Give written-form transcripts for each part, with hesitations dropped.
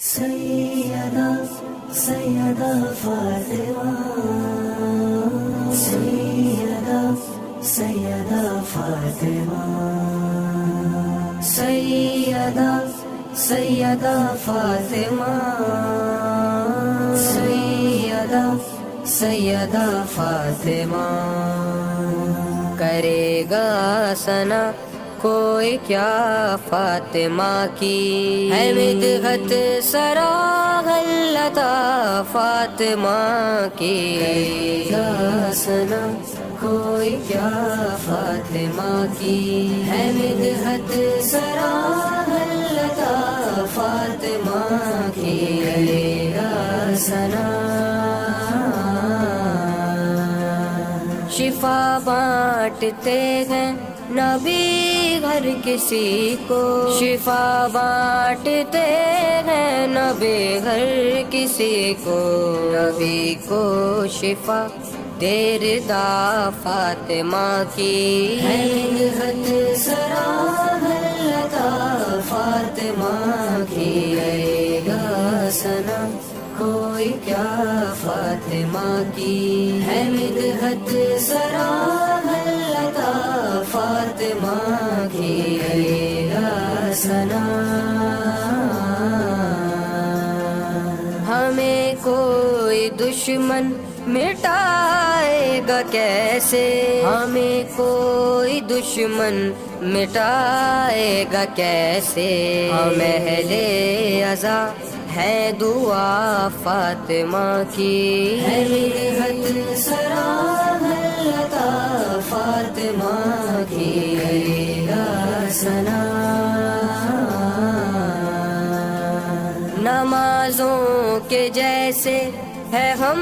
سیدہ سیدہ فاطمہ، سیدہ سیدہ فاطمہ، سیدہ سیدہ فاطمہ، سیدہ سیدہ فاطمہ۔ کرے گا ثنا کوئی کیا فاطمہ کی، ہے مدحت سراغ اللہ فاطمہ کی۔ کرے گا ثنا کوئی کیا فاطمہ کی، ہے مدحت سراغ اللہ فاطمہ کی۔ کرے گا ثنا شفا بانٹتے ہیں نبی ہر کسی کو، شفا بانٹتے ہیں نبی ہر کسی کو، نبی کو شفا دے رضا فاطمہ کی، ہے مدحت سراغ اللہ فاطمہ کی۔ کرے گا ثنا کوئی کیا فاطمہ کی، ہے مدحت سراغ اللہ فاطمہ کی۔ کرے گا ثنا ہمیں کوئی دشمن مٹائے گا کیسے، ہمیں کوئی دشمن مٹائے گا کیسے، ہم اہل عزا ہے دعا فاطمہ کی، ہے مدحت سراغ اللہ فاطمہ کی۔ کرے گا ثنا نمازوں کے جیسے ہے ہم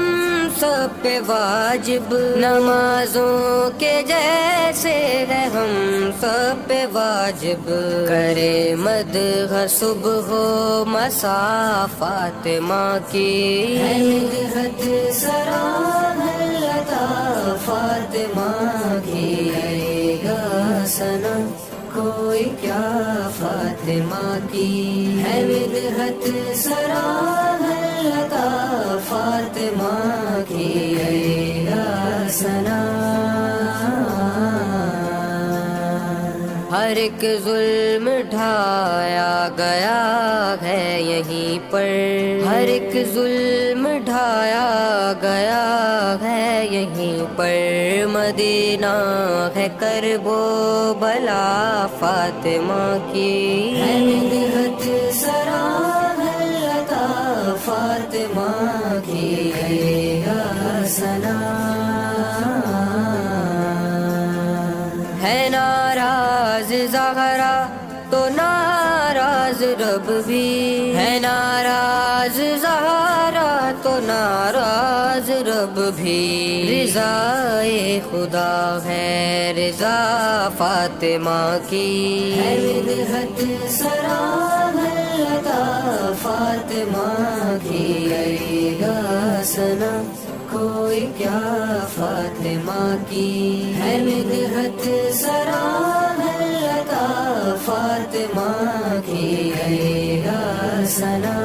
سب پہ واجب، نمازوں کے جیسے ہے ہم سب پہ واجب، کرے مدح صبح و مساء فاطمہ کی، ہے مدحت سراغ اللہ فاطمہ کی۔ کرے گا ثنا کوئی کیا فاطمہ کی، ہے مدحت سراغ اللہ فاطمہ کی۔ کرے گا ثنا ہر ایک ظلم ڈھایا گیا ہے یہیں پر، ہر ایک ظلم ڈھایا گیا ہے یہیں پر، مدینہ ہے کرب و بلا فاطمہ کی، ہے مدحت سراغ اللہ فاطمہ کی۔ کرے گا ثنا ہے ناراض زہرا تو ناراض رب بھی، ہے ناراض زہرا تو ناراض رب بھی، رضائے خدا ہے رضا فاطمہ کی، ہے مدحت سراغ اللہ فاطمہ کی۔ کرے گا ثنا کوئی کیا فاطمہ کی، ہے مدحت سراغ اللہ فاطمہ کی۔ کرے گا ثنا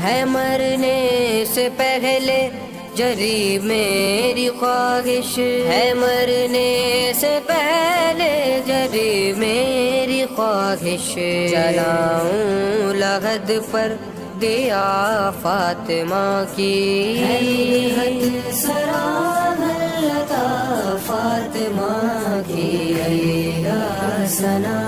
ہے مرنے سے پہلے جری میری خواہش، ہے مرنے سے پہلے جری میری خواہش، جلاؤں لحد پر دیا فاطمہ کی، ہے مدحت سراغ اللہ فاطمہ کی۔ کرے گا ثنا